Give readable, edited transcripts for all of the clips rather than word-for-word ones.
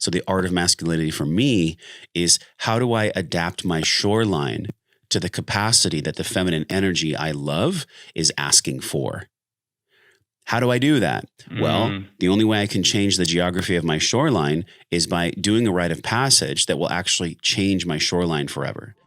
So the art of masculinity for me is, how do I adapt my shoreline to the capacity that the feminine energy I love is asking for? How do I do that? Well, the only way I can change the geography of my shoreline is by doing a rite of passage that will actually change my shoreline forever.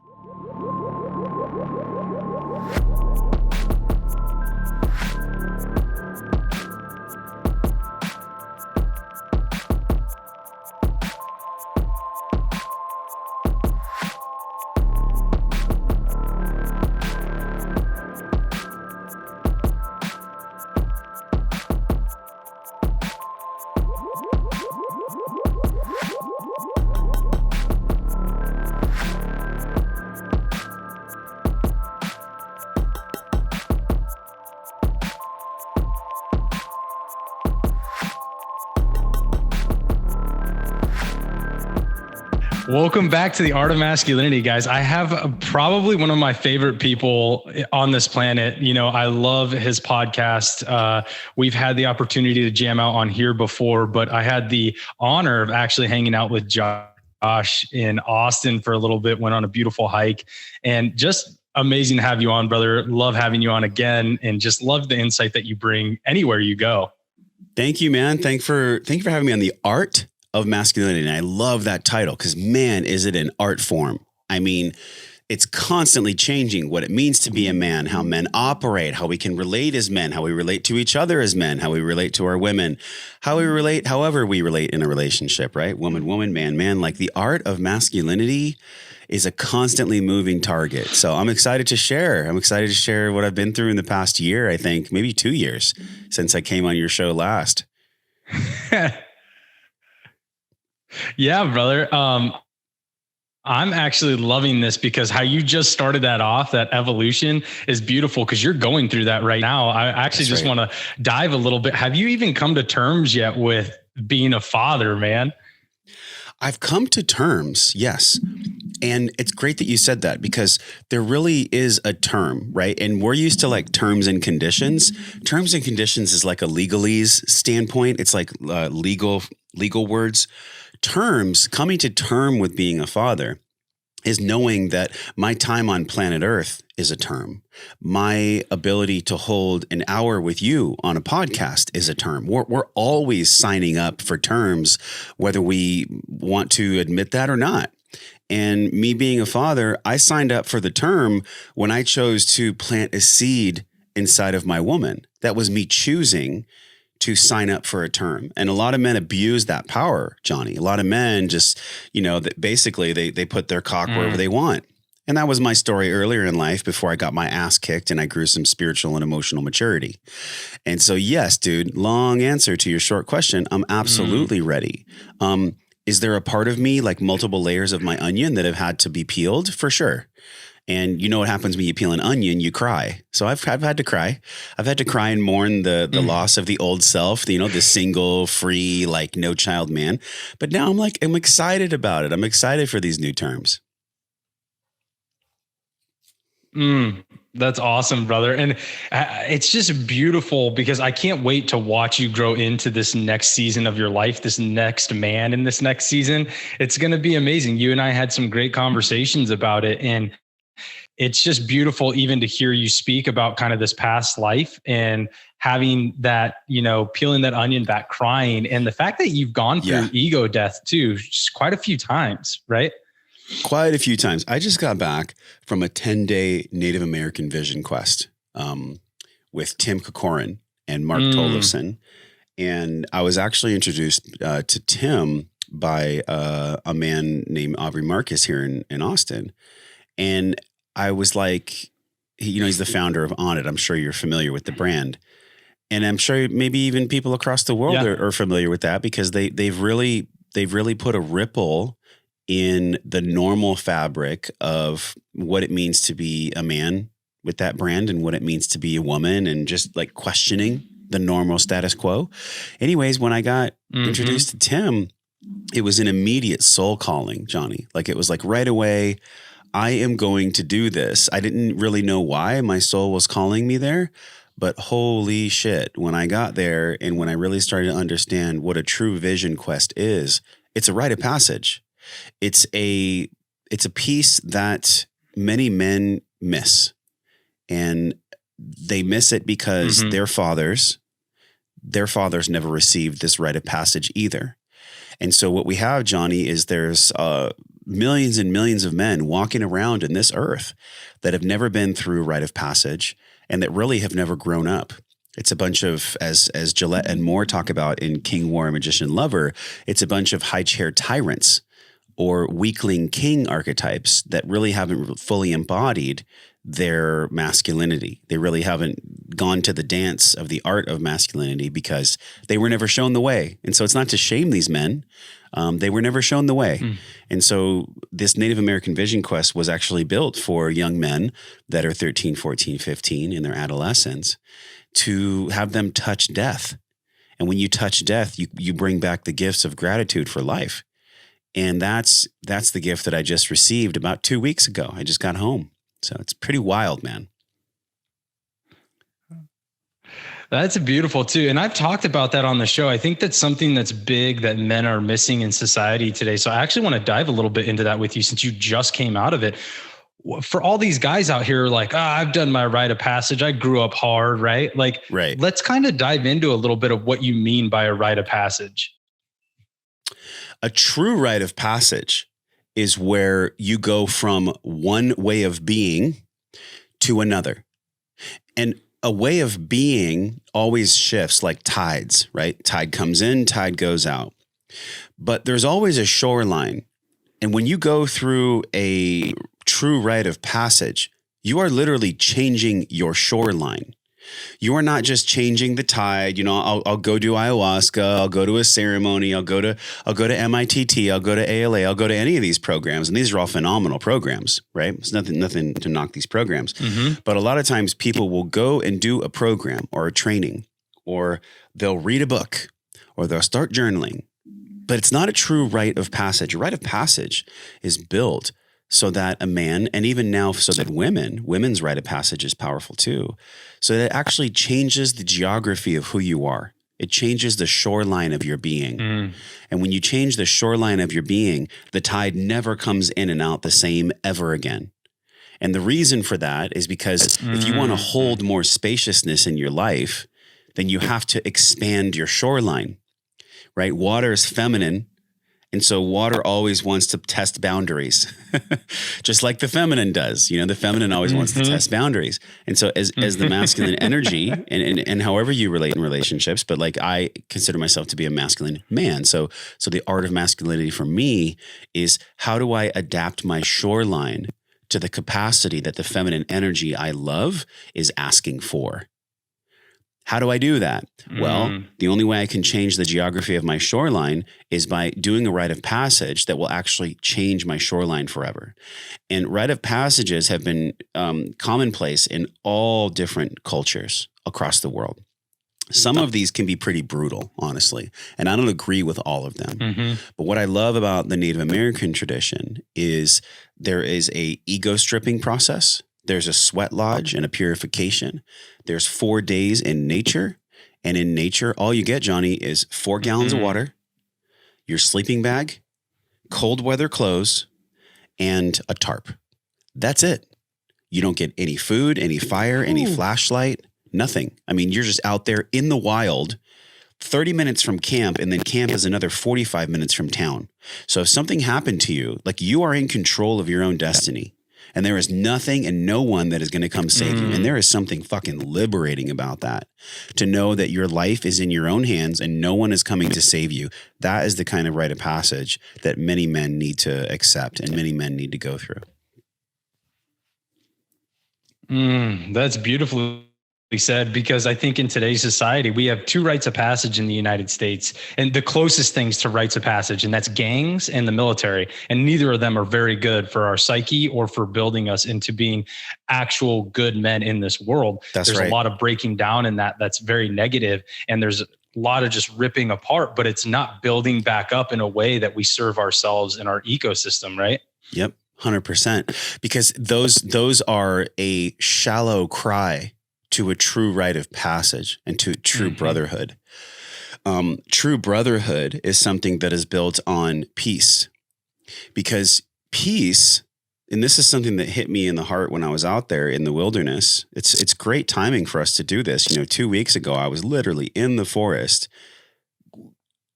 Welcome back to the Art of Masculinity, guys. I have probably one of my favorite people on this planet. You know, I love his podcast. We've had the opportunity to jam out on here before, but I had the honor of actually hanging out with Josh in Austin for a little bit, went on a beautiful hike, and just amazing to have you on, brother. Love having you on again, and just love the insight that you bring anywhere you go. Thank you, man. Thank you for having me on the Art of Masculinity. And I love that title because, man, is it an art form. I mean, it's constantly changing what it means to be a man, how men operate, how we can relate as men, how we relate to each other as men, how we relate to our women, how we relate, however we relate in a relationship, right? Woman, woman, man, man. Like, the art of masculinity is a constantly moving target. So I'm excited to share. I'm excited to share what I've been through in the past year, I think, maybe 2 years since I came on your show last. Yeah, brother. I'm actually loving this because how you just started that off, that evolution is beautiful because you're going through that right now. I actually just want to dive a little bit. Have you even come to terms yet with being a father, man? I've come to terms, yes. And it's great that you said that because there really is a term, right? And we're used to like terms and conditions. Terms and conditions is like a legalese standpoint. It's like legal words. Terms, coming to term with being a father, is knowing that my time on planet Earth is a term. My ability to hold an hour with you on a podcast is a term. We're always signing up for terms, whether we want to admit that or not. And me being a father, I signed up for the term when I chose to plant a seed inside of my woman. That was me choosing to sign up for a term. And a lot of men abuse that power, Johnny. A lot of men just, that basically they put their cock wherever they want. And that was my story earlier in life before I got my ass kicked and I grew some spiritual and emotional maturity. And so, yes, dude, long answer to your short question. I'm absolutely ready. Is there a part of me, like multiple layers of my onion, that have had to be peeled? For sure. And you know what happens when you peel an onion? You cry. So I've had to cry. I've had to cry and mourn the loss of the old self, the single, free, like no child man. But now I'm excited about it. I'm excited for these new terms. That's awesome, brother. And it's just beautiful because I can't wait to watch you grow into this next season of your life, this next man in this next season. It's going to be amazing. You and I had some great conversations about it. And it's just beautiful even to hear you speak about kind of this past life and having that, peeling that onion back, crying. And the fact that you've gone through ego death too, just quite a few times, right? Quite a few times. I just got back from a 10-day Native American vision quest with Tim Kokorin and Mark Tollefson. And I was actually introduced to Tim by a man named Aubrey Marcus here in Austin. And I was like, he's the founder of On It. I'm sure you're familiar with the brand. And I'm sure maybe even people across the world are familiar with that because they've really put a ripple in the normal fabric of what it means to be a man with that brand and what it means to be a woman and just like questioning the normal status quo. Anyways, when I got introduced to Tim, it was an immediate soul calling, Johnny. Like it was like right away, I am going to do this. I didn't really know why my soul was calling me there, but holy shit, when I got there and when I really started to understand what a true vision quest is It's a rite of passage. It's a piece that many men miss, and they miss it because their fathers never received this rite of passage either. And so what we have, Johnny, is there's millions and millions of men walking around in this earth that have never been through rite of passage and that really have never grown up. It's a bunch of, as Gillette and Moore talk about in King, Warrior, Magician, Lover, it's a bunch of high chair tyrants or weakling king archetypes that really haven't fully embodied their masculinity. They really haven't gone to the dance of the art of masculinity because they were never shown the way. And so it's not to shame these men. They were never shown the way. And so this Native American Vision Quest was actually built for young men that are 13, 14, 15 in their adolescence to have them touch death. And when you touch death, you bring back the gifts of gratitude for life. And that's the gift that I just received about 2 weeks ago. I just got home. So it's pretty wild, man. That's beautiful too. And I've talked about that on the show. I think that's something that's big that men are missing in society today. So I actually want to dive a little bit into that with you since you just came out of it. For all these guys out here, like, I've done my rite of passage. I grew up hard, right? Like, right. Let's kind of dive into a little bit of what you mean by a rite of passage. A true rite of passage is where you go from one way of being to another. And a way of being always shifts like tides, right? Tide comes in, tide goes out. But there's always a shoreline. And when you go through a true rite of passage, you are literally changing your shoreline. You are not just changing the tide. You know, I'll go do ayahuasca. I'll go to a ceremony. I'll go to MITT. I'll go to ALA. I'll go to any of these programs. And these are all phenomenal programs, right? It's nothing to knock these programs. But a lot of times people will go and do a program or a training, or they'll read a book, or they'll start journaling. But it's not a true rite of passage. A rite of passage is built so that a man, and even now so that women's rite of passage is powerful too. So that it actually changes the geography of who you are. It changes the shoreline of your being. And when you change the shoreline of your being, the tide never comes in and out the same ever again. And the reason for that is because if you want to hold more spaciousness in your life, then you have to expand your shoreline, right? Water is feminine. And so water always wants to test boundaries, just like the feminine does. You know, the feminine always wants to test boundaries. And so as the masculine energy and however you relate in relationships, but like I consider myself to be a masculine man. So the art of masculinity for me is, how do I adapt my shoreline to the capacity that the feminine energy I love is asking for? How do I do that? Well, the only way I can change the geography of my shoreline is by doing a rite of passage that will actually change my shoreline forever. And rite of passages have been commonplace in all different cultures across the world. Some of these can be pretty brutal, honestly, and I don't agree with all of them. But what I love about the Native American tradition is there is a ego stripping process. There's a sweat lodge and a purification. There's 4 days in nature. And in nature, all you get, Johnny, is 4 gallons of water, your sleeping bag, cold weather clothes, and a tarp. That's it. You don't get any food, any fire, any flashlight, nothing. I mean, you're just out there in the wild, 30 minutes from camp, and then camp is another 45 minutes from town. So if something happened to you, like, you are in control of your own destiny. And there is nothing and no one that is going to come save you. And there is something fucking liberating about that, to know that your life is in your own hands and no one is coming to save you. That is the kind of rite of passage that many men need to accept and many men need to go through. That's beautifully said, because I think in today's society, we have 2 rites of passage in the United States, and the closest things to rites of passage, and that's gangs and the military. And neither of them are very good for our psyche or for building us into being actual good men in this world. There's a lot of breaking down in that's very negative, and there's a lot of just ripping apart, but it's not building back up in a way that we serve ourselves and our ecosystem, right? Yep, 100%. Because those are a shallow cry to a true rite of passage and to true brotherhood. true brotherhood is something that is built on peace, because peace, and this is something that hit me in the heart when I was out there in the wilderness. It's great timing for us to do this. 2 weeks ago, I was literally in the forest,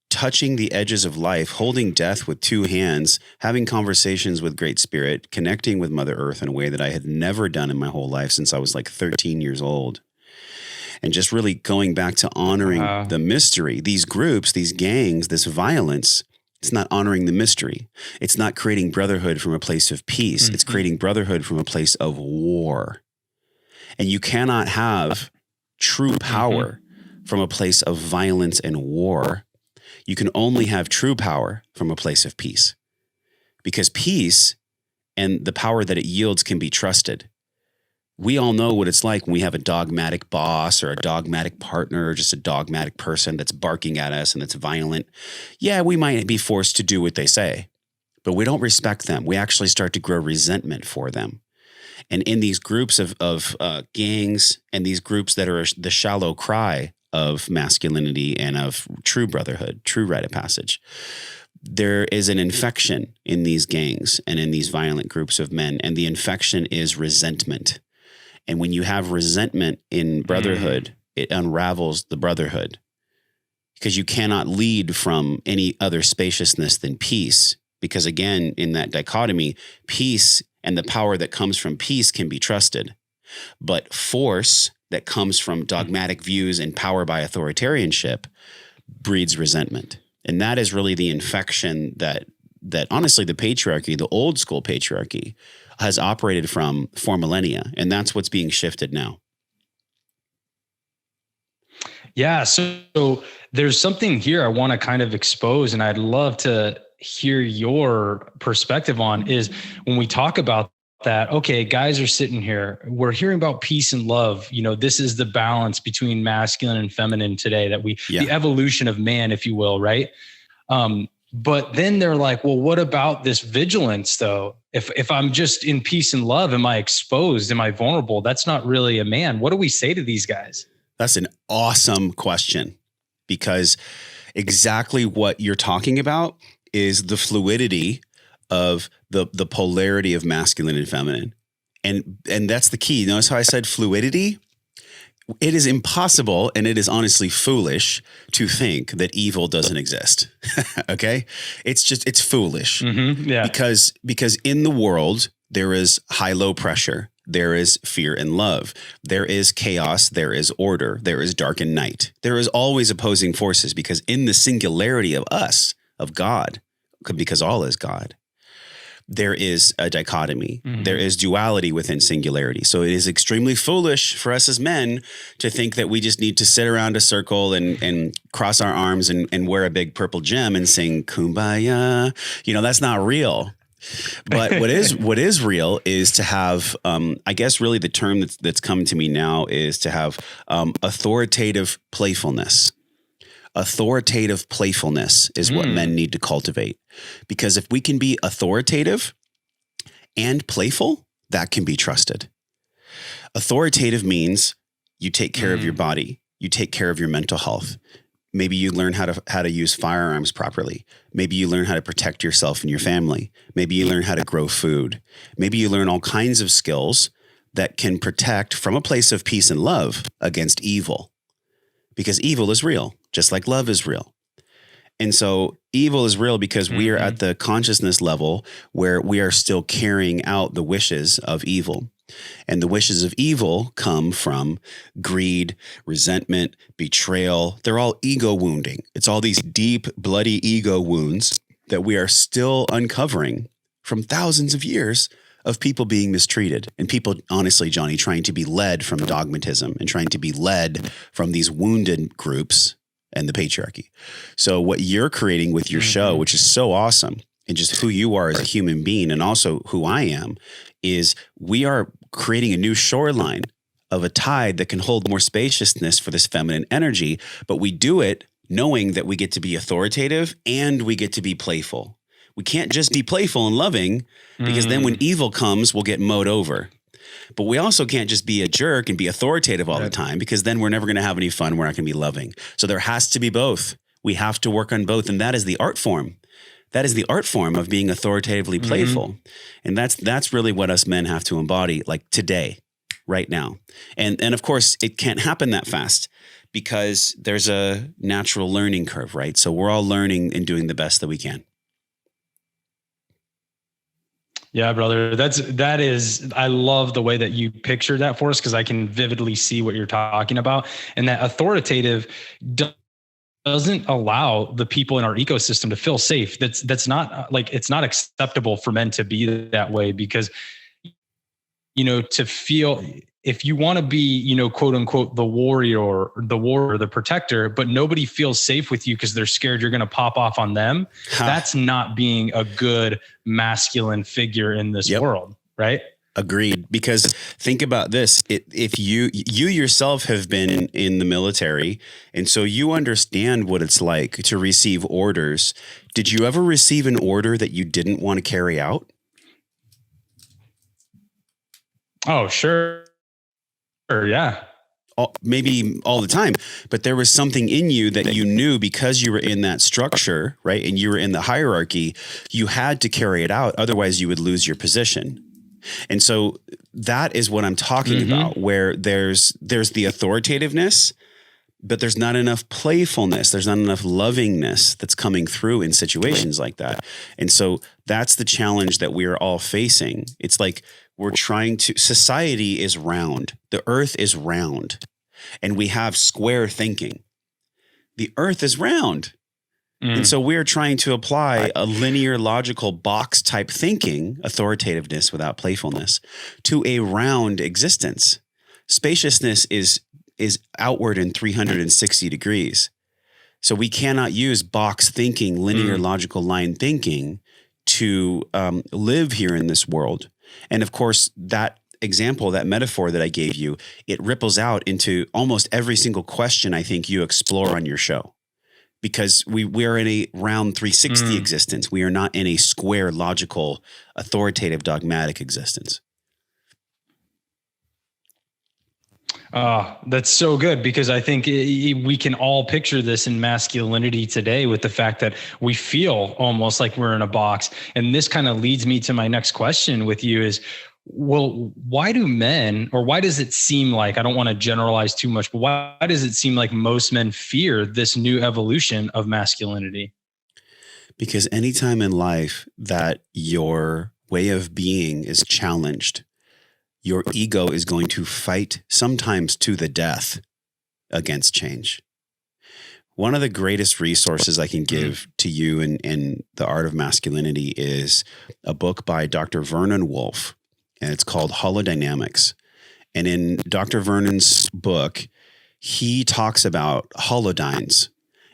touching the edges of life, holding death with two hands, having conversations with Great Spirit, connecting with Mother Earth in a way that I had never done in my whole life since I was like 13 years old. And just really going back to honoring the mystery. These groups, these gangs, this violence, it's not honoring the mystery. It's not creating brotherhood from a place of peace. It's creating brotherhood from a place of war. And you cannot have true power from a place of violence and war. You can only have true power from a place of peace, because peace and the power that it yields can be trusted. We all know what it's like when we have a dogmatic boss or a dogmatic partner or just a dogmatic person that's barking at us and that's violent. Yeah, we might be forced to do what they say, but we don't respect them. We actually start to grow resentment for them. And in these groups of gangs and these groups that are the shallow cry of masculinity and of true brotherhood, true rite of passage, there is an infection in these gangs and in these violent groups of men. And the infection is resentment. And when you have resentment in brotherhood, it unravels the brotherhood, because you cannot lead from any other spaciousness than peace. Because again, in that dichotomy, peace and the power that comes from peace can be trusted, but force that comes from dogmatic views and power by authoritarianship breeds resentment. And that is really the infection that honestly the patriarchy, the old school patriarchy, has operated from for millennia. And that's what's being shifted now. Yeah. So there's something here I want to kind of expose, and I'd love to hear your perspective on, is when we talk about that, okay, guys are sitting here, we're hearing about peace and love. This is the balance between masculine and feminine today, that the evolution of man, if you will, right? But then they're like, well, what about this vigilance though? If I'm just in peace and love, am I exposed? Am I vulnerable? That's not really a man. What do we say to these guys? That's an awesome question, because exactly what you're talking about is the fluidity of the polarity of masculine and feminine. And that's the key. Notice how I said fluidity? It is impossible, and it is honestly foolish to think that evil doesn't exist. Okay? It's foolish. Yeah. Because in the world, there is high-low pressure. There is fear and love. There is chaos. There is order. There is dark and night. There is always opposing forces, because in the singularity of us, of God, because all is God, there is a dichotomy. There is duality within singularity. So it is extremely foolish for us as men to think that we just need to sit around a circle and cross our arms and wear a big purple gem and sing Kumbaya. That's not real. But what is real is to have, I guess really the term that's coming to me now is to have authoritative playfulness. Authoritative playfulness is what men need to cultivate, because if we can be authoritative and playful, that can be trusted. Authoritative means you take care of your body, you take care of your mental health. Maybe you learn how to use firearms properly. Maybe you learn how to protect yourself and your family. Maybe you learn how to grow food. Maybe you learn all kinds of skills that can protect from a place of peace and love against evil, because evil is real, just like love is real. And so evil is real because we are at the consciousness level where we are still carrying out the wishes of evil. And the wishes of evil come from greed, resentment, betrayal. They're all ego wounding. It's all these deep, bloody ego wounds that we are still uncovering from thousands of years of people being mistreated, and people, honestly, Johnny, trying to be led from dogmatism and trying to be led from these wounded groups and the patriarchy. So what you're creating with your show, which is so awesome, and just who you are as a human being, and also who I am, is we are creating a new shoreline of a tide that can hold more spaciousness for this feminine energy. But we do it knowing that we get to be authoritative and we get to be playful. We can't just be playful and loving, because then when evil comes, we'll get mowed over. But we also can't just be a jerk and be authoritative all the time, because then we're never going to have any fun. We're not going to be loving. So there has to be both. We have to work on both. And that is the art form. That is the art form of being authoritatively playful. And that's really what us men have to embody, like today, right now. And of course, it can't happen that fast, because there's a natural learning curve, right? So we're all learning and doing the best that we can. Yeah, brother. I love the way that you picture that for us, because I can vividly see what you're talking about. And that authoritative doesn't allow the people in our ecosystem to feel safe. That's not like, it's not acceptable for men to be that way, because, to feel, if you want to be, quote unquote, the warrior, the protector, but nobody feels safe with you because they're scared you're going to pop off on them. That's not being a good masculine figure in this world. Right. Agreed. Because think about this. If you yourself have been in the military, and so you understand what it's like to receive orders. Did you ever receive an order that you didn't want to carry out? Oh, sure. Yeah. Maybe all the time, but there was something in you that you knew, because you were in that structure, right? And you were in the hierarchy, you had to carry it out. Otherwise you would lose your position. And so that is what I'm talking about, where there's the authoritativeness, but there's not enough playfulness. There's not enough lovingness that's coming through in situations like that. And so that's the challenge that we are all facing. It's like, society is round. The earth is round, and we have square thinking. The earth is round. And so we're trying to apply a linear, logical box type thinking, authoritativeness without playfulness, to a round existence. Spaciousness is outward in 360 degrees. So we cannot use box thinking, linear, logical line thinking to live here in this world. And of course, that example, that metaphor that I gave you, it ripples out into almost every single question I think you explore on your show, because we are in a round 360 existence. We are not in a square, logical, authoritative, dogmatic existence. That's so good, because I think we can all picture this in masculinity today, with the fact that we feel almost like we're in a box. And this kind of leads me to my next question with you is, well, why do men, or why does it seem like, I don't want to generalize too much, but why does it seem like most men fear this new evolution of masculinity? Because anytime in life that your way of being is challenged, your ego is going to fight, sometimes to the death, against change. One of the greatest resources I can give to you in the art of masculinity is a book by Dr. Vernon Wolfe, and it's called Holodynamics. And in Dr. Vernon's book, he talks about holodynes.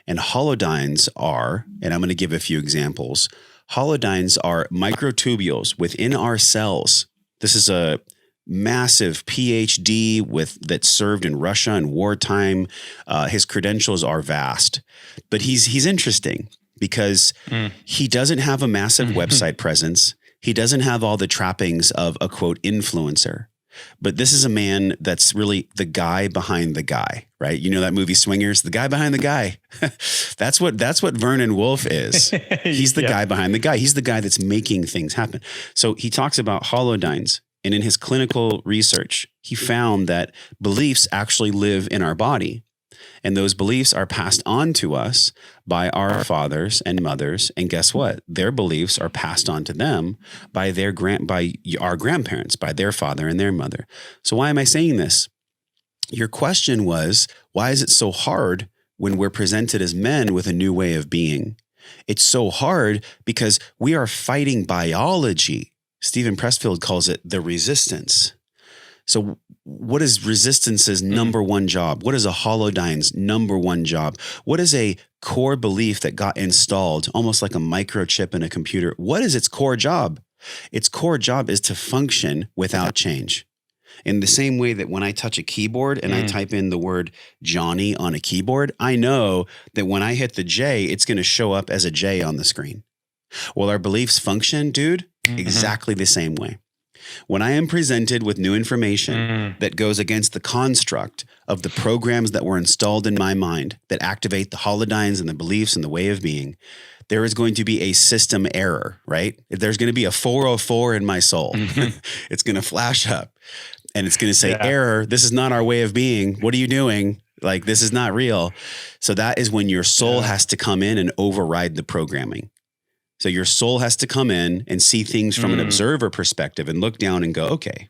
And holodynes are, and I'm going to give a few examples, holodynes are microtubules within our cells. This is a massive PhD that served in Russia in wartime. His credentials are vast, but he's interesting because he doesn't have a massive website presence. He doesn't have all the trappings of a quote influencer, but this is a man that's really the guy behind the guy, right? You know that movie Swingers, the guy behind the guy. That's what Vernon Wolfe is. He's the guy behind the guy. He's the guy that's making things happen. So he talks about holodynes. And in his clinical research, he found that beliefs actually live in our body. And those beliefs are passed on to us by our fathers and mothers. And guess what? Their beliefs are passed on to them by our grandparents, by their father and their mother. So why am I saying this? Your question was, why is it so hard when we're presented as men with a new way of being? It's so hard because we are fighting biology. Stephen Pressfield calls it the resistance. So what is resistance's number one job? What is a holodyne's number one job? What is a core belief that got installed almost like a microchip in a computer? What is its core job? Its core job is to function without change. In the same way that when I touch a keyboard and I type in the word Johnny on a keyboard, I know that when I hit the J, it's going to show up as a J on the screen. Well, our beliefs function, dude, exactly the same way. When I am presented with new information that goes against the construct of the programs that were installed in my mind that activate the holodynes and the beliefs and the way of being, there is going to be a system error, right? If there's going to be a 404 in my soul, it's going to flash up and it's going to say, error, this is not our way of being. What are you doing? Like, this is not real. So that is when your soul has to come in and override the programming. So your soul has to come in and see things from an observer perspective and look down and go, okay,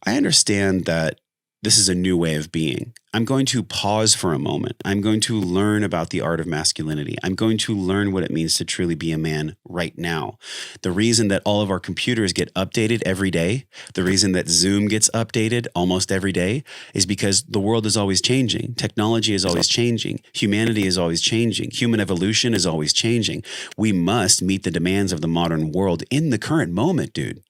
I understand that this is a new way of being. I'm going to pause for a moment. I'm going to learn about the art of masculinity. I'm going to learn what it means to truly be a man right now. The reason that all of our computers get updated every day, the reason that Zoom gets updated almost every day is because the world is always changing. Technology is always changing. Humanity is always changing. Human evolution is always changing. We must meet the demands of the modern world in the current moment, dude.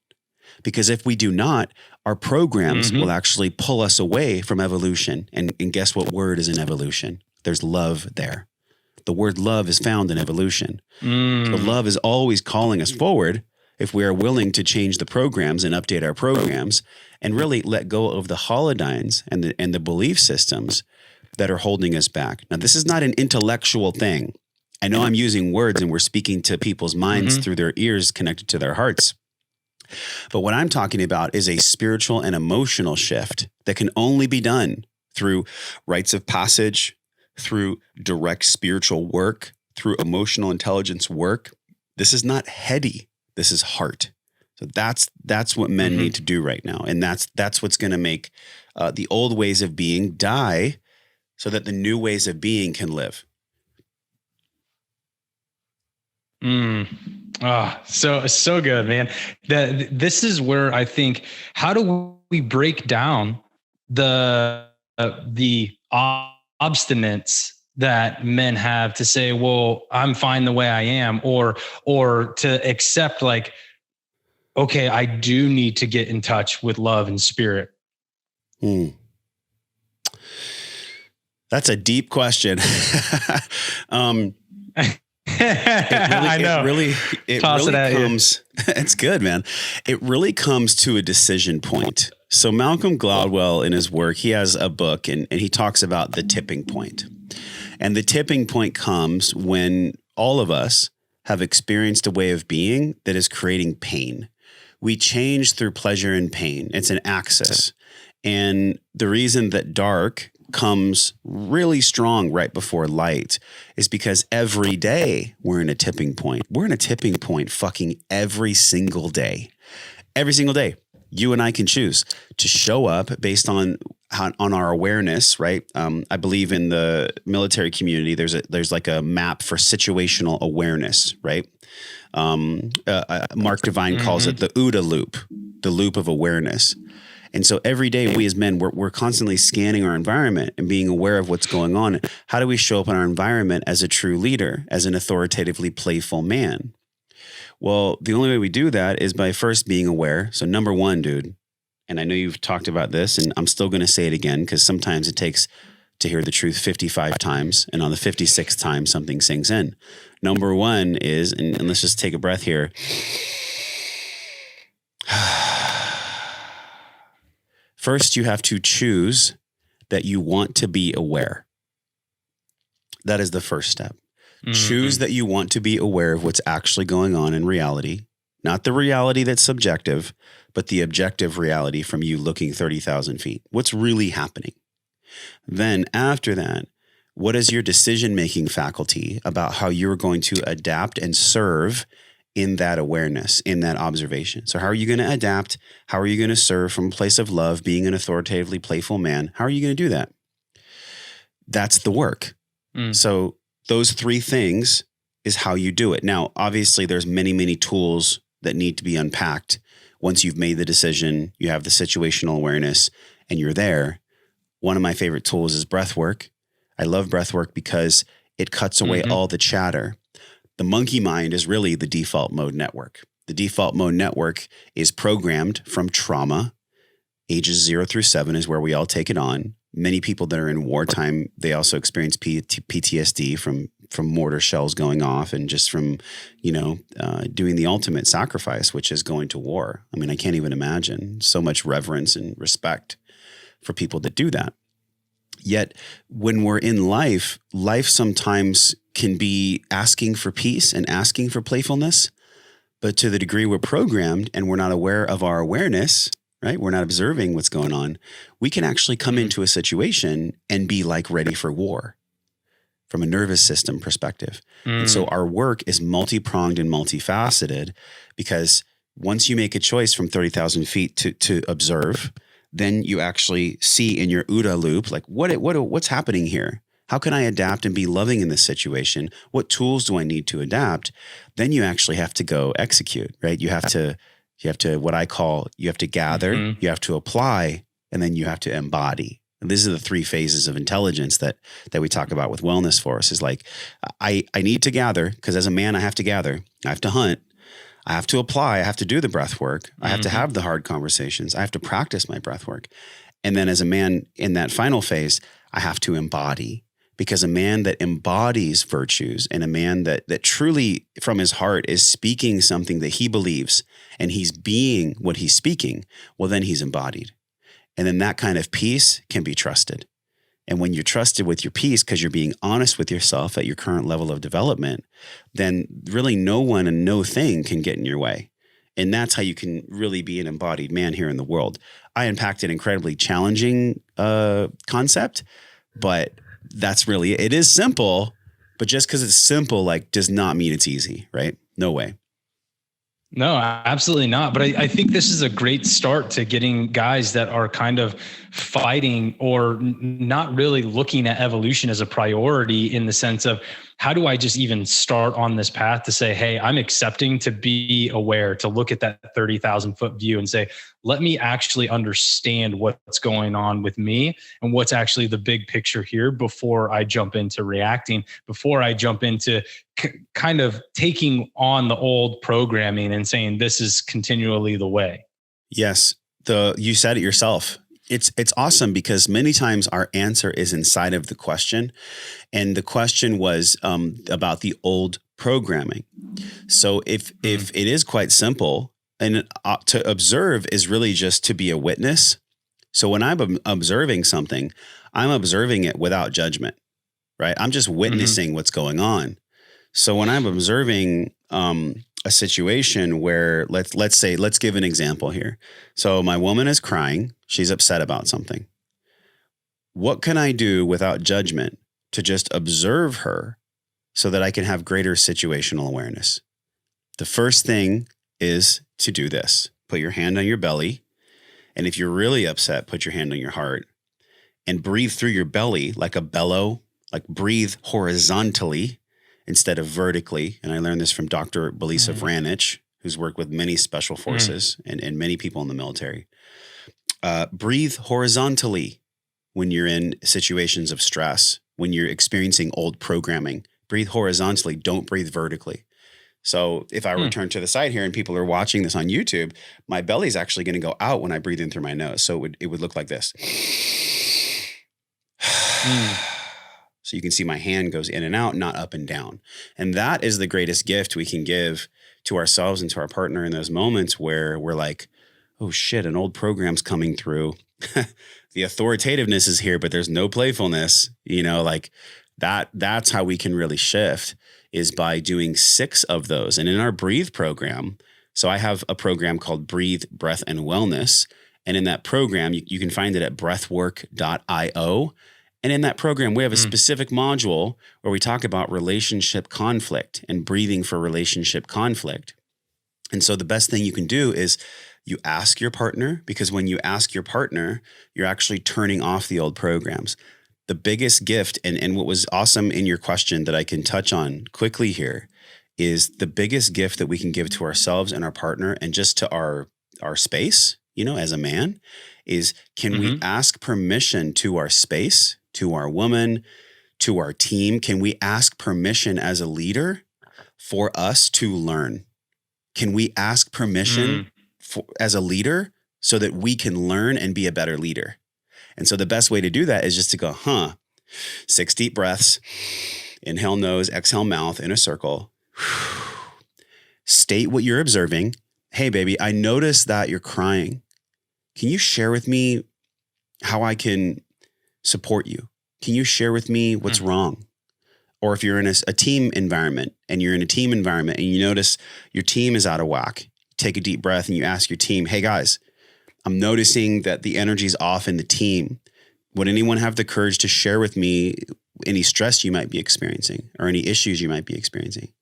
Because if we do not, our programs will actually pull us away from evolution. And guess what word is in evolution? There's love there. The word love is found in evolution. So love is always calling us forward if we are willing to change the programs and update our programs and really let go of the holodynes and the belief systems that are holding us back. Now, this is not an intellectual thing. I know I'm using words and we're speaking to people's minds through their ears connected to their hearts. But what I'm talking about is a spiritual and emotional shift that can only be done through rites of passage, through direct spiritual work, through emotional intelligence work. This is not heady. This is heart. So that's what men need to do right now. And that's what's going to make the old ways of being die so that the new ways of being can live. So good, man. This is where I think, how do we break down the obstinance that men have to say, well, I'm fine the way I am, or to accept like, okay, I do need to get in touch with love and spirit. That's a deep question. I know. It really comes. It's good, man. It really comes to a decision point. So Malcolm Gladwell, in his work, he has a book and he talks about the tipping point. And the tipping point comes when all of us have experienced a way of being that is creating pain. We change through pleasure and pain. It's an axis. And the reason that dark comes really strong right before light is because every day we're in a tipping point. We're in a tipping point fucking every single day. Every single day. You and I can choose to show up based on our awareness, right? I believe in the military community, there's like a map for situational awareness, right? Mark Divine calls it the OODA loop, the loop of awareness. And so every day we as men, we're constantly scanning our environment and being aware of what's going on. How do we show up in our environment as a true leader, as an authoritatively playful man? Well, the only way we do that is by first being aware. So number one, dude, and I know you've talked about this and I'm still going to say it again because sometimes it takes to hear the truth 55 times. And on the 56th time, something sinks in. Number one is, and let's just take a breath here. First, you have to choose that you want to be aware. That is the first step. Choose that you want to be aware of what's actually going on in reality, not the reality that's subjective, but the objective reality from you looking 30,000 feet. What's really happening? Then after that, what is your decision-making faculty about how you're going to adapt and serve in that awareness, in that observation? So how are you going to adapt? How are you going to serve from a place of love, being an authoritatively playful man? How are you going to do that? That's the work. So those three things is how you do it. Now, obviously, there's many, many tools that need to be unpacked. Once you've made the decision, you have the situational awareness, and you're there. One of my favorite tools is breath work. I love breath work because it cuts away all the chatter. The monkey mind is really the default mode network. The default mode network is programmed from trauma. Ages 0 through 7 is where we all take it on. Many people that are in wartime, they also experience PTSD from mortar shells going off and just from, doing the ultimate sacrifice, which is going to war. I mean, I can't even imagine so much reverence and respect for people that do that. Yet when we're in life sometimes can be asking for peace and asking for playfulness. But to the degree we're programmed and we're not aware of our awareness, right? We're not observing what's going on. We can actually come into a situation and be like ready for war from a nervous system perspective. And so our work is multi-pronged and multifaceted, because once you make a choice from 30,000 feet to observe, then you actually see in your OODA loop, like what's happening here? How can I adapt and be loving in this situation? What tools do I need to adapt? Then you actually have to go execute, right? You have to what I call, you have to gather, you have to apply, and then you have to embody. And these are the three phases of intelligence that we talk about with Wellness Force. Is like, I need to gather, because as a man, I have to gather, I have to hunt, I have to apply, I have to do the breath work, I have to have the hard conversations, I have to practice my breath work. And then as a man in that final phase, I have to embody. Because a man that embodies virtues and a man that truly from his heart is speaking something that he believes and he's being what he's speaking, well, then he's embodied. And then that kind of peace can be trusted. And when you're trusted with your peace, because you're being honest with yourself at your current level of development, then really no one and no thing can get in your way. And that's how you can really be an embodied man here in the world. I unpacked an incredibly challenging concept, but that's really, it is simple, but just because it's simple, like, does not mean it's easy, right? No way. No, absolutely not. But I think this is a great start to getting guys that are kind of fighting or not really looking at evolution as a priority, in the sense of, how do I just even start on this path to say, hey, I'm accepting to be aware, to look at that 30,000 foot view and say, let me actually understand what's going on with me and what's actually the big picture here before I jump into reacting, before I jump into kind of taking on the old programming and saying, this is continually the way. Yes. You said it yourself. It's awesome, because many times our answer is inside of the question. And the question was about the old programming. So if it is quite simple, and to observe is really just to be a witness. So when I'm observing something, I'm observing it without judgment, right? I'm just witnessing what's going on. So when I'm observing a situation where, let's give an example here. So my woman is crying. She's upset about something. What can I do without judgment to just observe her so that I can have greater situational awareness? The first thing is to do this. Put your hand on your belly. And if you're really upset, put your hand on your heart and breathe through your belly like a bellow, like breathe horizontally instead of vertically. And I learned this from Dr. Belisa Vranich, who's worked with many special forces and many people in the military. Breathe horizontally when you're in situations of stress, when you're experiencing old programming. Breathe horizontally, don't breathe vertically. So if I return to the side here and people are watching this on YouTube, my belly is actually going to go out when I breathe in through my nose. So it would look like this. So you can see my hand goes in and out, not up and down. And that is the greatest gift we can give to ourselves and to our partner in those moments where we're like, oh shit, an old program's coming through. The authoritativeness is here, but there's no playfulness, like that's how we can really shift, is by doing 6 of those. And in our Breathe program, so I have a program called Breathe, Breath, and Wellness. And in that program, you can find it at breathwork.io. And in that program, we have a specific module where we talk about relationship conflict and breathing for relationship conflict. And so the best thing you can do is you ask your partner, because when you ask your partner, you're actually turning off the old programs. The biggest gift, and what was awesome in your question that I can touch on quickly here, is the biggest gift that we can give to ourselves and our partner and just to our space, as a man, is can we ask permission to our space, to our woman, to our team? Can we ask permission as a leader for us to learn? Can we ask permission as a leader so that we can learn and be a better leader? And so the best way to do that is just to go, 6 deep breaths, inhale nose, exhale mouth in a circle. State what you're observing. Hey, baby, I noticed that you're crying. Can you share with me how I can support you? Can you share with me what's wrong? Or if you're in a team environment and you're in a team environment and you notice your team is out of whack, take a deep breath and you ask your team, hey guys, I'm noticing that the energy's off in the team. Would anyone have the courage to share with me any stress you might be experiencing or any issues you might be experiencing?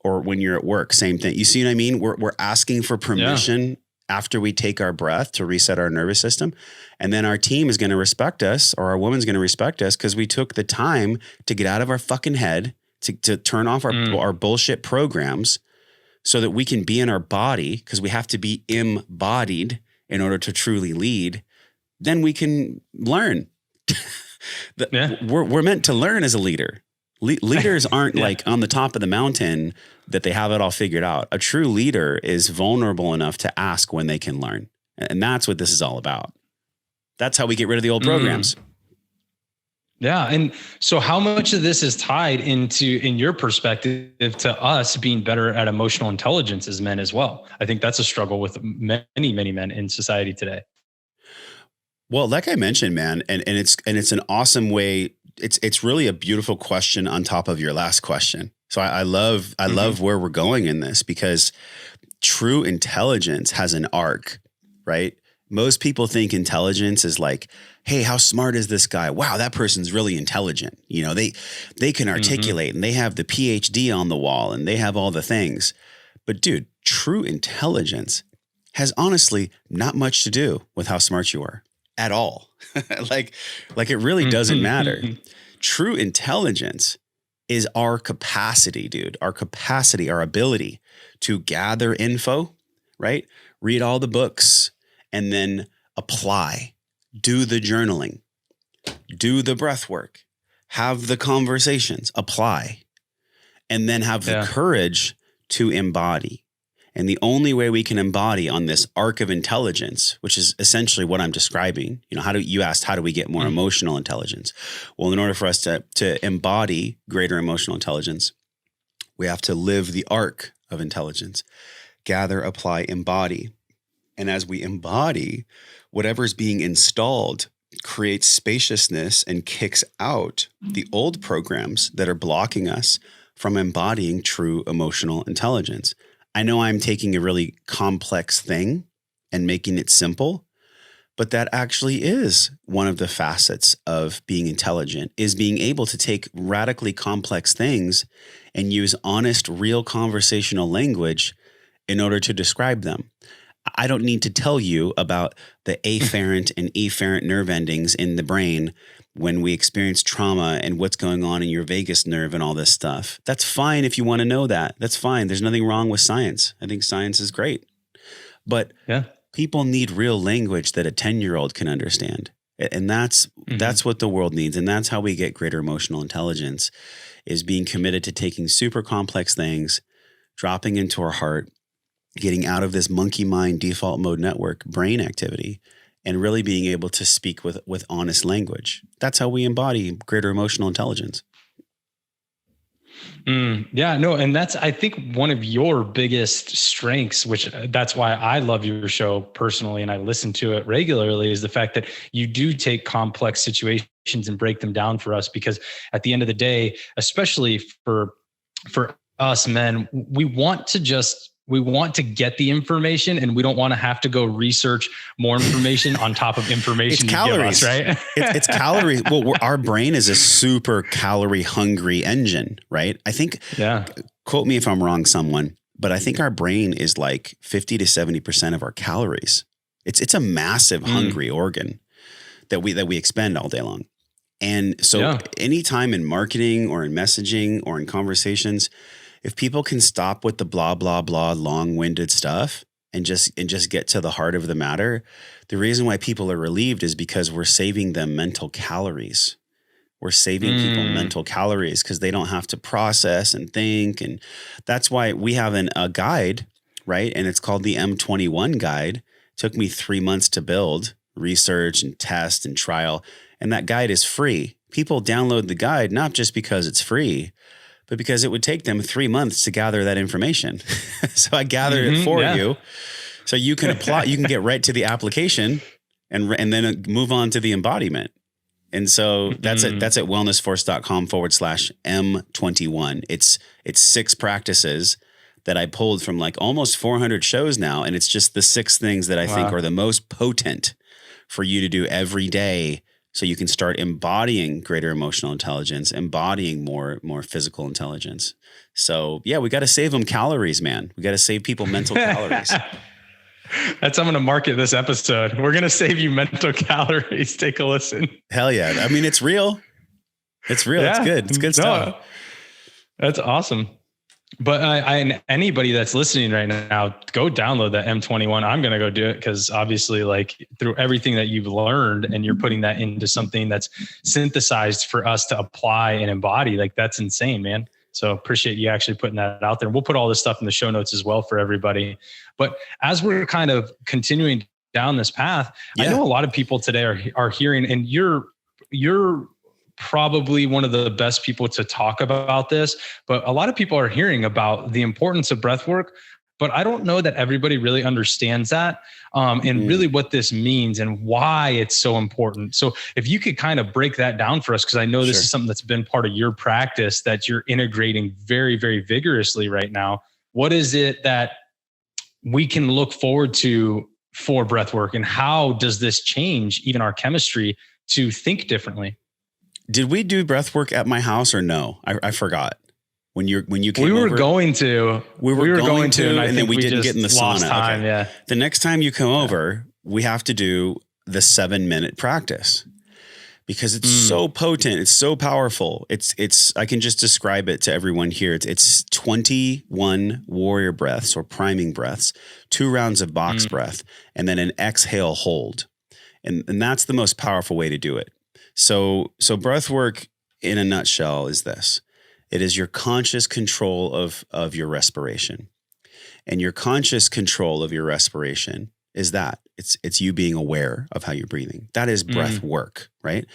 Or when you're at work, same thing. You see what I mean? We're asking for permission after we take our breath to reset our nervous system. And then our team is going to respect us, or our woman's going to respect us because we took the time to get out of our fucking head, to turn off our bullshit programs so that we can be in our body, because we have to be embodied in order to truly lead. Then we can learn. We're meant to learn as a leader. Leaders aren't like on the top of the mountain that they have it all figured out. A true leader is vulnerable enough to ask when they can learn. And that's what this is all about. That's how we get rid of the old programs. Yeah. And so how much of this is tied into, in your perspective, to us being better at emotional intelligence as men as well? I think that's a struggle with many, many men in society today. Well, like I mentioned, man, and it's an awesome way. It's really a beautiful question on top of your last question. So I love where we're going in this, because true intelligence has an arc, right? Most people think intelligence is like, hey, how smart is this guy? Wow, that person's really intelligent. You know, they can articulate and they have the PhD on the wall and they have all the things. But dude, true intelligence has honestly not much to do with how smart you are at all. like it really doesn't matter. True intelligence is our capacity, dude, our ability to gather info, right? Read all the books and then apply, do the journaling, do the breath work, have the conversations, apply, and then have the courage to embody. And the only way we can embody on this arc of intelligence, which is essentially what I'm describing, you know, you asked, how do we get more emotional intelligence? Well, in order for us to embody greater emotional intelligence, we have to live the arc of intelligence, gather, apply, embody. And as we embody, whatever's being installed creates spaciousness and kicks out the old programs that are blocking us from embodying true emotional intelligence. I know I'm taking a really complex thing and making it simple, but that actually is one of the facets of being intelligent, is being able to take radically complex things and use honest, real conversational language in order to describe them. I don't need to tell you about the afferent and efferent nerve endings in the brain when we experience trauma and what's going on in your vagus nerve and all this stuff. That's fine if you want to know that. That's fine. There's nothing wrong with science. I think science is great. But people need real language that a 10-year-old can understand. And that's what the world needs. And that's how we get greater emotional intelligence, is being committed to taking super complex things, dropping into our heart, getting out of this monkey mind default mode network brain activity, and really being able to speak with honest language. That's how we embody greater emotional intelligence. And that's, I think, one of your biggest strengths, which that's why I love your show personally, and I listen to it regularly, is the fact that you do take complex situations and break them down for us. Because at the end of the day, especially for us men, we want to get the information, and we don't want to have to go research more information on top of information. It's calories, give us, right? it's calories. Well, our brain is a super calorie hungry engine, right? I think, quote me if I'm wrong, someone, but I think our brain is like 50 to 70% of our calories. It's a massive hungry organ that we expend all day long. And so anytime in marketing or in messaging or in conversations, if people can stop with the blah, blah, blah, long-winded stuff and just get to the heart of the matter, the reason why people are relieved is because we're saving them mental calories. We're saving people mental calories because they don't have to process and think. And that's why we have a guide, right? And it's called the M21 guide. It took me 3 months to build. research and test and trial. And that guide is free. People download the guide, not just because it's free, but because it would take them 3 months to gather that information. So I gather it for you. So you can apply, you can get right to the application and then move on to the embodiment. And so that's at wellnessforce.com/M21. It's 6 practices that I pulled from like almost 400 shows now. And it's just the 6 things that I think are the most potent for you to do every day. So you can start embodying greater emotional intelligence, embodying more physical intelligence. So yeah, we got to save them calories, man. We got to save people mental calories. That's how I'm going to market this episode. We're going to save you mental calories. Take a listen. Hell yeah. I mean, it's real. It's real. Yeah. It's good. It's good stuff. That's awesome. But and anybody that's listening right now, go download that M21. I'm going to go do it because obviously like through everything that you've learned and you're putting that into something that's synthesized for us to apply and embody, like that's insane, man. So appreciate you actually putting that out there. We'll put all this stuff in the show notes as well for everybody. But as we're kind of continuing down this path, I know a lot of people today are hearing, and you're probably one of the best people to talk about this, but a lot of people are hearing about the importance of breath work, but I don't know that everybody really understands that and really what this means and why it's so important. So if you could kind of break that down for us, because I know this is something that's been part of your practice that you're integrating very, very vigorously right now. What is it that we can look forward to for breath work, and how does this change even our chemistry to think differently? Did we do breath work at my house or no? I forgot. When you came over? We were going to, and then we didn't get in the sauna. Time, okay. Yeah. The next time you come over, we have to do the 7-minute practice because it's so potent. It's so powerful. I can just describe it to everyone here. It's 21 warrior breaths or priming breaths, 2 rounds of box breath, and then an exhale hold. And that's the most powerful way to do it. So breath work in a nutshell is this. It is your conscious control of your respiration. And your conscious control of your respiration is that. It's you being aware of how you're breathing. That is breath work, right?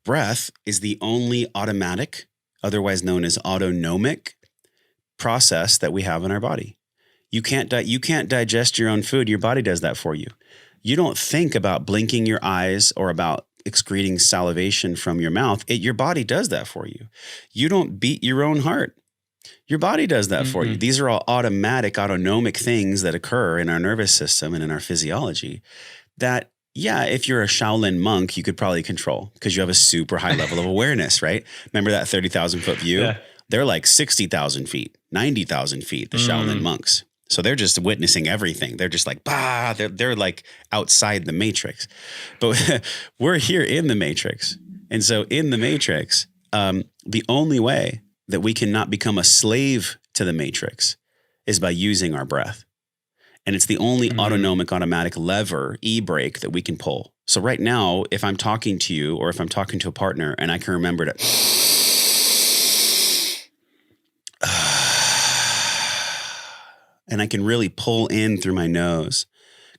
Breath is the only automatic, otherwise known as autonomic process that we have in our body. You can't digest your own food. Your body does that for you. You don't think about blinking your eyes or about excreting salivation from your mouth. Your body does that for you. You don't beat your own heart. Your body does that for you. These are all autonomic things that occur in our nervous system and in our physiology that, if you're a Shaolin monk, you could probably control because you have a super high level of awareness, right? Remember that 30,000 foot view? Yeah. They're like 60,000 feet, 90,000 feet, the Shaolin monks. So they're just witnessing everything. They're just like, they're like outside the matrix, but we're here in the matrix. And so in the matrix, the only way that we cannot become a slave to the matrix is by using our breath. And it's the only automatic lever, e-brake that we can pull. So right now, if I'm talking to you or if I'm talking to a partner and I can remember to and I can really pull in through my nose.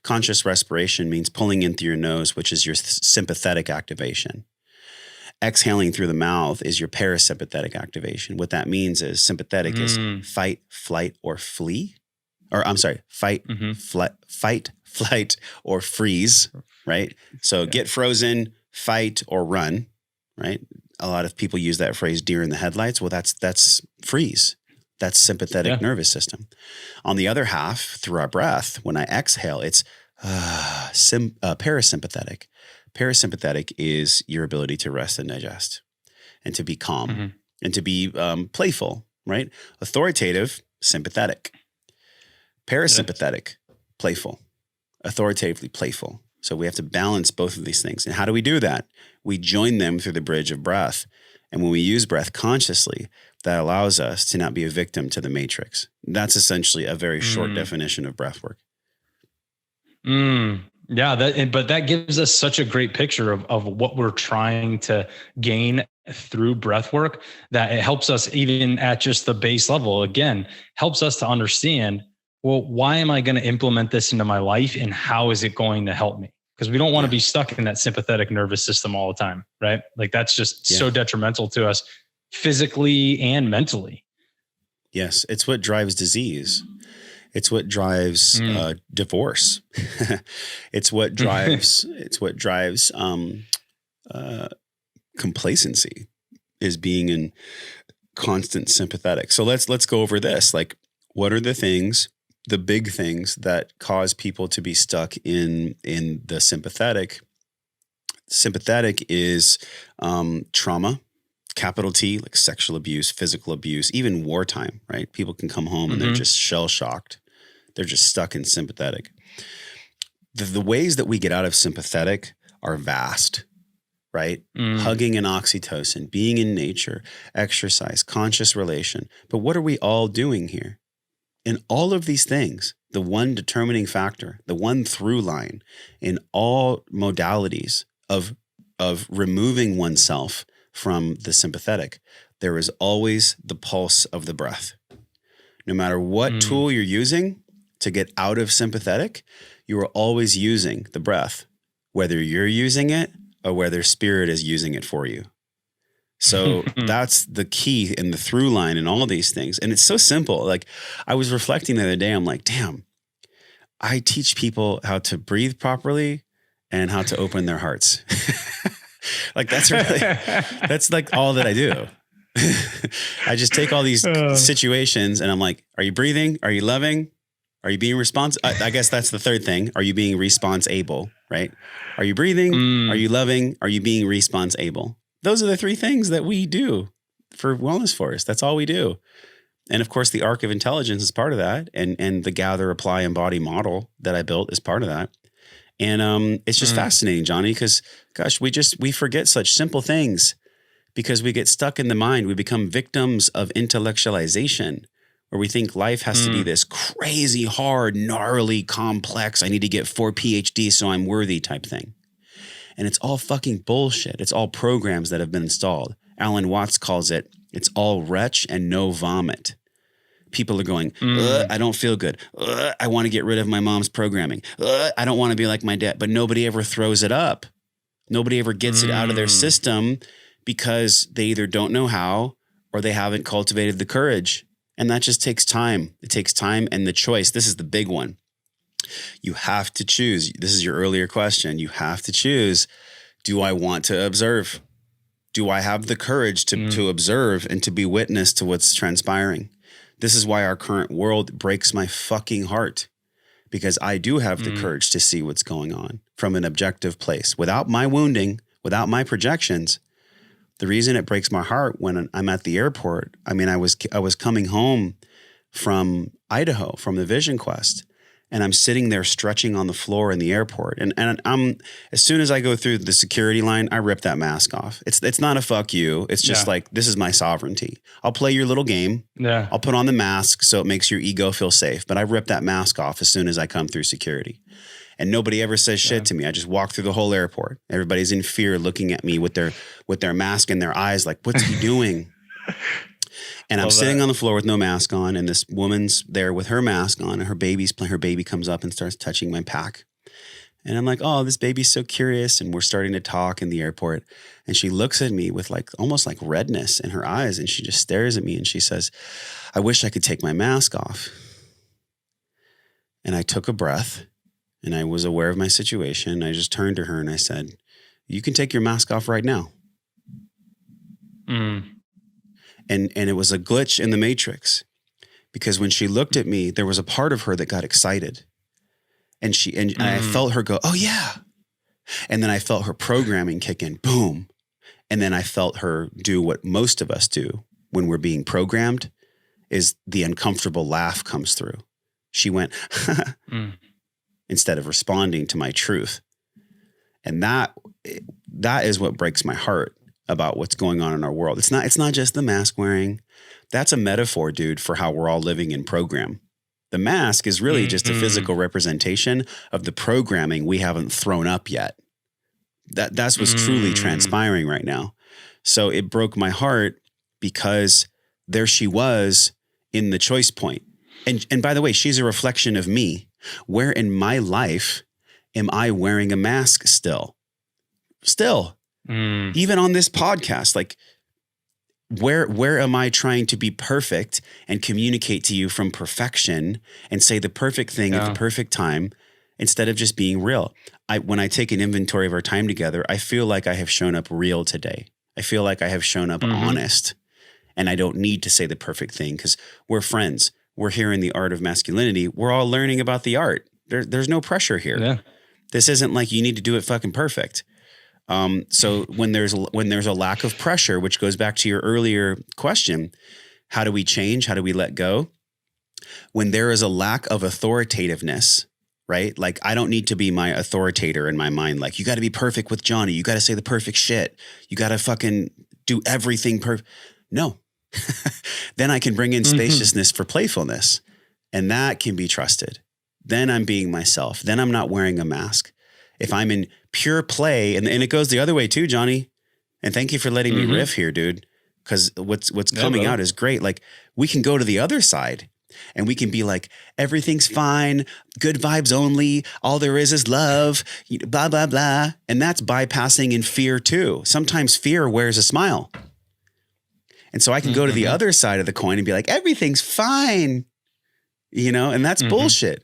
Conscious respiration means pulling in through your nose, which is your sympathetic activation. Exhaling through the mouth is your parasympathetic activation. What that means is sympathetic is fight, flight, or flee. Or I'm sorry, fight, flight, or freeze, right? So get frozen, fight, or run, right? A lot of people use that phrase deer in the headlights. Well, that's freeze. That's sympathetic nervous system. On the other half, through our breath, when I exhale, it's parasympathetic. Parasympathetic is your ability to rest and digest and to be calm and to be playful, right? Authoritative, sympathetic. Parasympathetic, playful. Authoritatively playful. So we have to balance both of these things. And how do we do that? We join them through the bridge of breath. And when we use breath consciously, that allows us to not be a victim to the matrix. That's essentially a very short definition of breath work. Yeah, but that gives us such a great picture of what we're trying to gain through breath work, that it helps us even at just the base level, again, helps us to understand, well, why am I going to implement this into my life and how is it going to help me? because we don't want to be stuck in that sympathetic nervous system all the time, right? Like that's just Yeah. so detrimental to us physically and mentally. Yes, it's what drives disease. It's what drives divorce. It's what drives. Complacency, is being in constant sympathetic. So let's go over this. Like, what are the things, the big things that cause people to be stuck in the sympathetic? Sympathetic is trauma, capital T, like sexual abuse, physical abuse, even wartime, right? People can come home and they're just shell shocked. They're just stuck in sympathetic. The ways that we get out of sympathetic are vast, right? Hugging and oxytocin, being in nature, exercise, conscious relation. But what are we all doing here? In all of these things, the one determining factor, the one through line in all modalities of removing oneself from the sympathetic, there is always the pulse of the breath. No matter what tool you're using to get out of sympathetic, you are always using the breath, whether you're using it or whether spirit is using it for you. So that's the key in the through line in all these things. And it's so simple. Like, I was reflecting the other day, I'm like, damn, I teach people how to breathe properly and how to open their hearts. Like, that's like all that I do. I just take all these situations and I'm like, are you breathing? Are you loving? Are you being responsive? I guess that's the third thing. Are you being response able, right? Are you breathing? Are you loving? Are you being response able? Those are the three things that we do for Wellness Force. That's all we do. And of course, the arc of intelligence is part of that. And the gather, apply, embody model that I built is part of that. And it's just fascinating, Johnny, because gosh, we forget such simple things because we get stuck in the mind. We become victims of intellectualization, where we think life has to be this crazy, hard, gnarly, complex, I need to get 4 PhDs so I'm worthy type thing. And it's all fucking bullshit. It's all programs that have been installed. Alan Watts calls it's all retch and no vomit. People are going, I don't feel good. I want to get rid of my mom's programming. I don't want to be like my dad. But nobody ever throws it up. Nobody ever gets it out of their system because they either don't know how or they haven't cultivated the courage. And that just takes time. It takes time and the choice. This is the big one. You have to choose. This is your earlier question. You have to choose. Do I want to observe? Do I have the courage to observe and to be witness to what's transpiring? This is why our current world breaks my fucking heart, because I do have the courage to see what's going on from an objective place without my wounding, without my projections. The reason it breaks my heart when I'm at the airport, I mean, I was coming home from Idaho, from the Vision Quest, and I'm sitting there stretching on the floor in the airport. And I'm, as soon as I go through the security line, I rip that mask off. It's not a fuck you. It's just like, this is my sovereignty. I'll play your little game. Yeah. I'll put on the mask so it makes your ego feel safe. But I rip that mask off as soon as I come through security. And nobody ever says shit to me. I just walk through the whole airport. Everybody's in fear looking at me with their mask in their eyes, like, what's he doing? And I'm sitting on the floor with no mask on, and this woman's there with her mask on, and her baby comes up and starts touching my pack. And I'm like, oh, this baby's so curious. And we're starting to talk in the airport. And she looks at me with like almost like redness in her eyes. And she just stares at me and she says, I wish I could take my mask off. And I took a breath and I was aware of my situation. I just turned to her and I said, you can take your mask off right now. And it was a glitch in the matrix, because when she looked at me, there was a part of her that got excited, and I felt her go, oh yeah. And then I felt her programming kick in, boom. And then I felt her do what most of us do when we're being programmed, is the uncomfortable laugh comes through. She went, instead of responding to my truth. And that is what breaks my heart about what's going on in our world. It's not just the mask wearing. That's a metaphor, dude, for how we're all living in program. The mask is really just a physical representation of the programming we haven't thrown up yet. That's what's truly transpiring right now. So it broke my heart because there she was in the choice point. And by the way, she's a reflection of me. Where in my life am I wearing a mask still? Even on this podcast, like where am I trying to be perfect and communicate to you from perfection and say the perfect thing at the perfect time instead of just being real? When I take an inventory of our time together, I feel like I have shown up real today. I feel like I have shown up honest, and I don't need to say the perfect thing because we're friends. We're here in the art of masculinity. We're all learning about the art. There's no pressure here. Yeah. This isn't like you need to do it fucking perfect. So when there's a lack of pressure, which goes back to your earlier question, how do we change? How do we let go? When there is a lack of authoritativeness, right? Like I don't need to be my authoritator in my mind. Like you got to be perfect with Johnny. You got to say the perfect shit. You got to fucking do everything perfect. No. Then I can bring in spaciousness for playfulness, and that can be trusted. Then I'm being myself. Then I'm not wearing a mask. If I'm in pure play, and it goes the other way too, Johnny. And thank you for letting me riff here, dude. Because what's coming out is great. Like we can go to the other side and we can be like, everything's fine, good vibes only. All there is love, blah, blah, blah. And that's bypassing in fear too. Sometimes fear wears a smile. And so I can go to the other side of the coin and be like, everything's fine, and that's bullshit.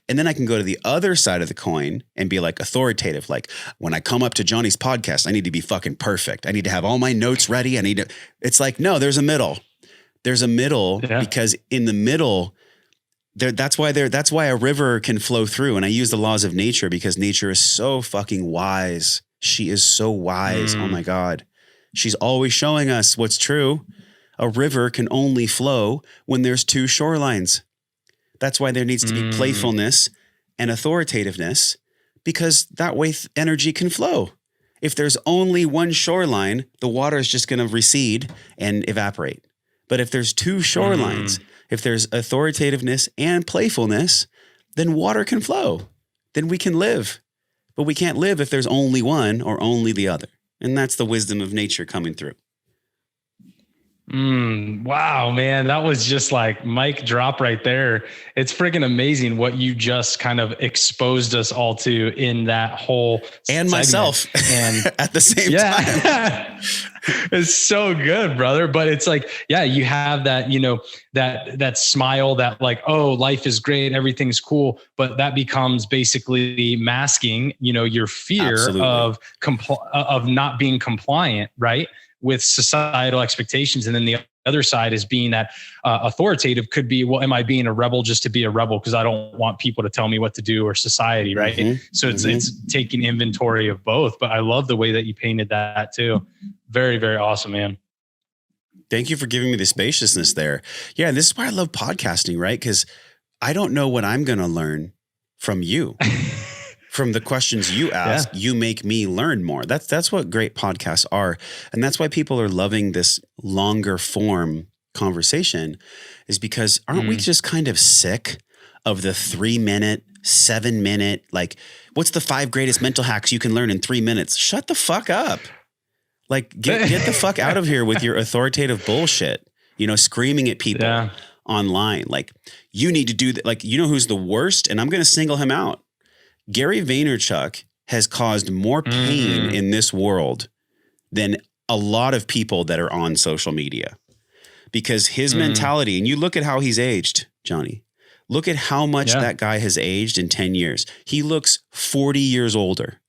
And then I can go to the other side of the coin and be like authoritative. Like when I come up to Johnny's podcast, I need to be fucking perfect. I need to have all my notes ready. It's like, no, there's a middle. There's a middle because in the middle that's why a river can flow through. And I use the laws of nature because nature is so fucking wise. She is so wise. Oh my God. She's always showing us what's true. A river can only flow when there's two shorelines. That's why there needs to be playfulness and authoritativeness, because that way energy can flow. If there's only one shoreline, the water is just going to recede and evaporate. But if there's two shorelines, if there's authoritativeness and playfulness, then water can flow. Then we can live. But we can't live if there's only one or only the other. And that's the wisdom of nature coming through. Wow, man. That was just like mic drop right there. It's freaking amazing what you just kind of exposed us all to in that whole and segment. Myself and at the same time. It's so good, brother. But it's like, you have that, that smile that like, oh, life is great. Everything's cool. But that becomes basically masking, your fear of not being compliant, right, with societal expectations. And then the other side is being that authoritative could be, well, am I being a rebel just to be a rebel because I don't want people to tell me what to do, or society, right? So it's taking inventory of both. But I love the way that you painted that too. Very, very awesome, man. Thank you for giving me the spaciousness there. Yeah, this is why I love podcasting, right? Because I don't know what I'm going to learn from you. From the questions you ask, you make me learn more. That's what great podcasts are. And that's why people are loving this longer form conversation, is because aren't we just kind of sick of the 3-minute, 7-minute, like, what's the 5 greatest mental hacks you can learn in 3 minutes? Shut the fuck up. Like get the fuck out of here with your authoritative bullshit, screaming at people online. Like you need to do that. Like, who's the worst? And I'm going to single him out. Gary Vaynerchuk has caused more pain in this world than a lot of people that are on social media, because his mentality, and you look at how he's aged, Johnny, look at how much that guy has aged in 10 years. He looks 40 years older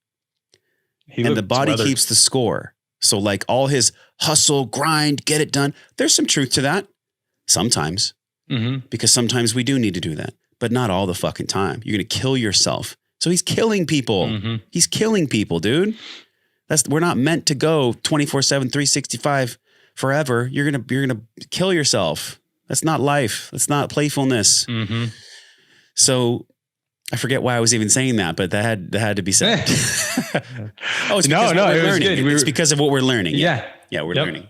and the body keeps the score. So like all his hustle, grind, get it done. There's some truth to that sometimes, because sometimes we do need to do that, but not all the fucking time. You're going to kill yourself. So he's killing people. He's killing people, dude. We're not meant to go 24/7, 365 forever. You're going to kill yourself. That's not life. That's not playfulness. So I forget why I was even saying that, but that had to be said. Oh, it's because we're learning. It's because of what we're learning. Yeah, we're learning.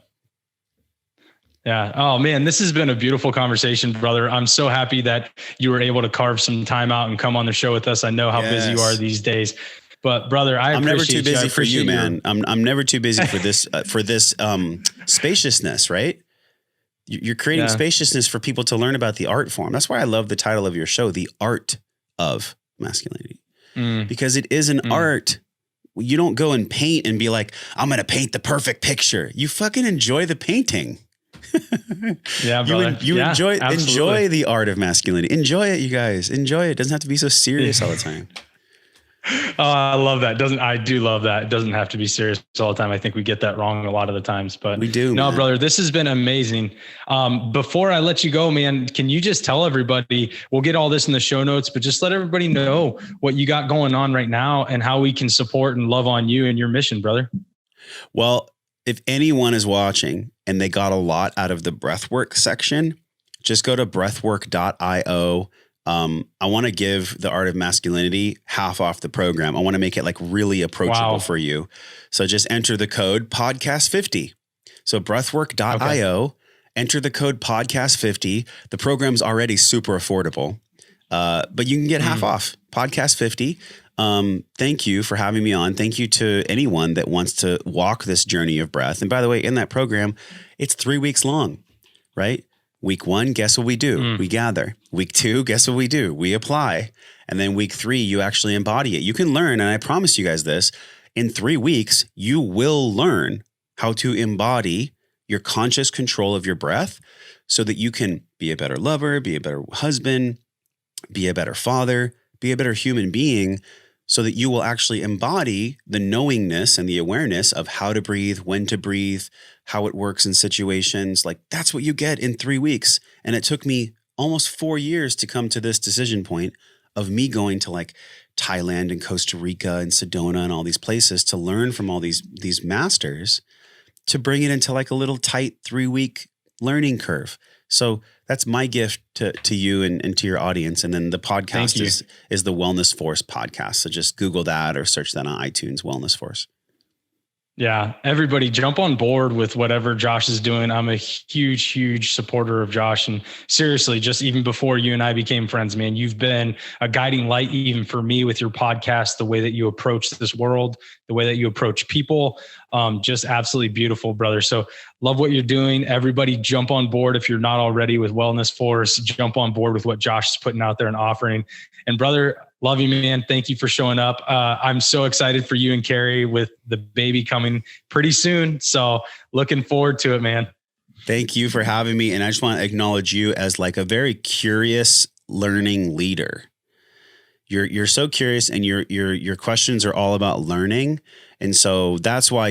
Yeah. Oh man, this has been a beautiful conversation, brother. I'm so happy that you were able to carve some time out and come on the show with us. I know how busy you are these days, but brother, I'm never too busy for you, man. I'm never too busy for this, spaciousness, right? You're creating spaciousness for people to learn about the art form. That's why I love the title of your show, The Art of Masculinity. because it is an art. You don't go and paint and be like, I'm going to paint the perfect picture. You fucking enjoy the painting. Yeah, brother. You enjoy the art of masculinity. Enjoy it, you guys. Enjoy it. It doesn't have to be so serious all the time. Oh, I love that. I do love that. It doesn't have to be serious all the time. I think we get that wrong a lot of the times, but we do. No, man. Brother, this has been amazing. Before I let you go, man, can you just tell everybody, we'll get all this in the show notes, but just let everybody know what you got going on right now and how we can support and love on you and your mission, brother. Well, if anyone is watching and they got a lot out of the breathwork section, just go to breathwork.io. I want to give the Art of Masculinity half off the program. I want to make it like really approachable for you. So just enter the code podcast50. So breathwork.io, enter the code podcast50. The program's already super affordable. But you can get half off podcast50. Thank you for having me on. Thank you to anyone that wants to walk this journey of breath. And by the way, in that program, it's 3 weeks long, right? Week 1, guess what we do? We gather. Week 2, guess what we do? We apply. And then week 3, you actually embody it. You can learn, and I promise you guys this, in 3 weeks, you will learn how to embody your conscious control of your breath so that you can be a better lover, be a better husband, be a better father, be a better human being, so that you will actually embody the knowingness and the awareness of how to breathe, when to breathe, how it works in situations. Like that's what you get in 3 weeks. And it took me almost 4 years to come to this decision point of me going to like Thailand and Costa Rica and Sedona and all these places to learn from all these masters to bring it into like a little tight 3-week learning curve. So that's my gift to you and to your audience. And then the podcast is the Wellness Force podcast. So just Google that or search that on iTunes, Wellness Force. Yeah. Everybody jump on board with whatever Josh is doing. I'm a huge, huge supporter of Josh. And seriously, just even before you and I became friends, man, you've been a guiding light even for me with your podcast, the way that you approach this world, the way that you approach people. Just absolutely beautiful, brother. So love what you're doing. Everybody jump on board. If you're not already with Wellness Force, jump on board with what Josh is putting out there and offering. And brother, love you, man. Thank you for showing up. I'm so excited for you and Carrie with the baby coming pretty soon. So looking forward to it, man. Thank you for having me. And I just want to acknowledge you as like a very curious learning leader. You're so curious, and your questions are all about learning. And so that's why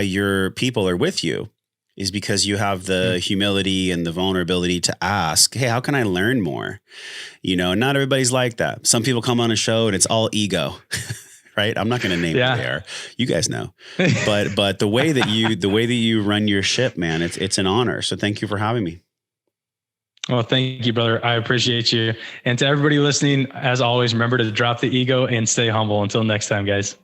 your people are with you, is because you have the humility and the vulnerability to ask, hey, how can I learn more? You know, not everybody's like that. Some people come on a show and it's all ego, right? I'm not going to name who they are. You guys know, but the way that you run your ship, man, it's an honor. So thank you for having me. Well, thank you, brother. I appreciate you. And to everybody listening, as always, remember to drop the ego and stay humble. Until next time, guys.